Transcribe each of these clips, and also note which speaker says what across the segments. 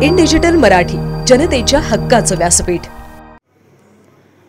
Speaker 1: In digital Marathi, जनतेच्या हक्काचं व्यासपीठ।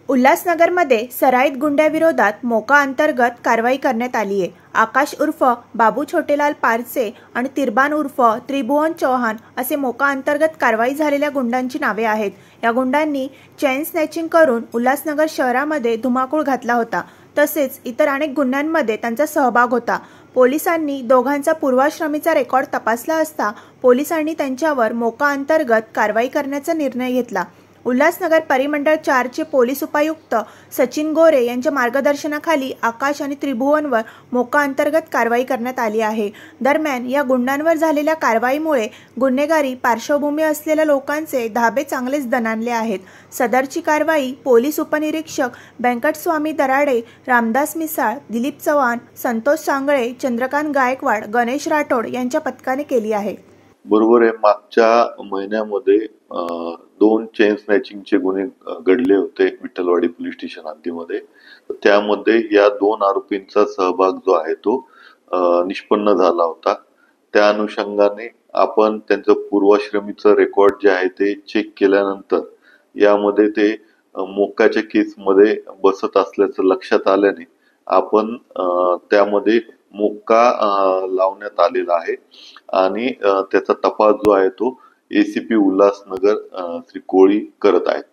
Speaker 2: उल्हासनगरमध्ये सराईत गुंड्याविरोधात मोका अंतर्गत कारवाई करण्यात आली आहे। आकाश उर्फ बाबू छोटेलाल पारसे आणि तिरबान उर्फ त्रिभुवन चौहान असे मोका अंतर्गत कारवाई झालेल्या गुंडांची नावे आहेत। या गुंडांनी चेन स्नॅचिंग करून उल्हासनगर शहरामध्ये धुमाकूळ घातला होता, तसेच इतर अनेक गुन्ह्यांमध्ये त्यांचा सहभाग होता। पोलिसांनी दोघांचा पूर्वाश्रमीचा रेकॉर्ड तपासला असता पोलिसांनी त्यांच्यावर मोका अंतर्गत कारवाई करण्याचा निर्णय घेतला। उल्हासनगर परिमंडळ 4 चे पोलीस उपायुक्त सचिन गोरे यांच्या मार्गदर्शनाखाली आकाश आणि त्रिभुवनवर मोका अंतर्गत कारवाई करण्यात आली आहे। दरम्यान या गुंडांवर झालेल्या कारवाईमुळे गुन्हेगारी पार्श्वभूमी असलेल्या लोकांचे धाबे चांगलेच दणाणले आहेत। सदरची कारवाई पोलीस उपनिरीक्षक व्यंकटस्वामी दराडे, रामदास मिसाळ, दिलीप चव्हाण, संतोष सांगळे, चंद्रकांत गायकवाड, गणेश राठोड यांच्या पथकाने केली आहे।
Speaker 3: बरोबर आहे। मागच्या महिन्यामध्ये 2 चेन स्नॅचिंगचे गुन्हे घडले होते विठ्ठलवाडी पोलीस स्टेशन हद्दीमध्ये। त्यामध्ये या 2 आरोपींचा सहभाग जो आहे तो निष्पन्न झाला होता। त्या अनुषंगाने आपण त्यांचं पूर्वाश्रमीचं रेकॉर्ड जे आहे ते चेक केल्यानंतर यामध्ये ते मोक्काच्या केसमध्ये बसत असल्याचं लक्षात आल्याने आपण त्यामध्ये मोक्का लावण्यात आलेला आहे आणि त्याचा तपास जो आहे तो एसीपी उल्हासनगर श्री कोळी करत आहेत।